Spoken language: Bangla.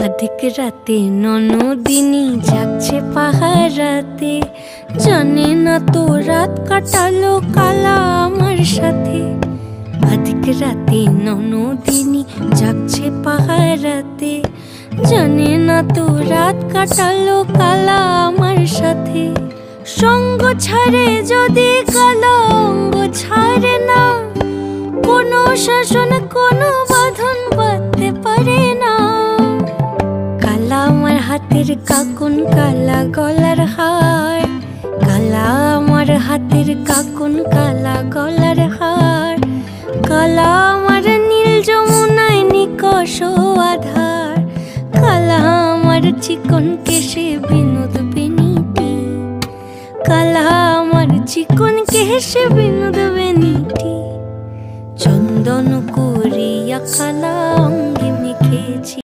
আধিক রাতে ননদিনী যাচ্ছে পাহারাতে, জানে না তো রাত কাটালো কালা আমার সাথে। আধিক রাতে ননদিনী যাচ্ছে পাহারাতে, জানে না তো রাত কাটালো কালা আমার সাথে। সঙ্গ ছাড়ে যদি কালা অঙ্গ ছাড়ে না, কোনো শাসন কোনো বাঁধন বাঁধতে পারে না। কালা আমার হাতের কাকুন কালা গলার হার, কালা আমার হাতের কাকুন কালা গলার হার। কালা আমার নীল যমুনায় নিকষ আধার, কালা আমার চিকন কেশে বিনোদ বেনিটি। কালা আমার চিকন কেশে বিনোদ বেনিটি। চন্দন করিয়া কালা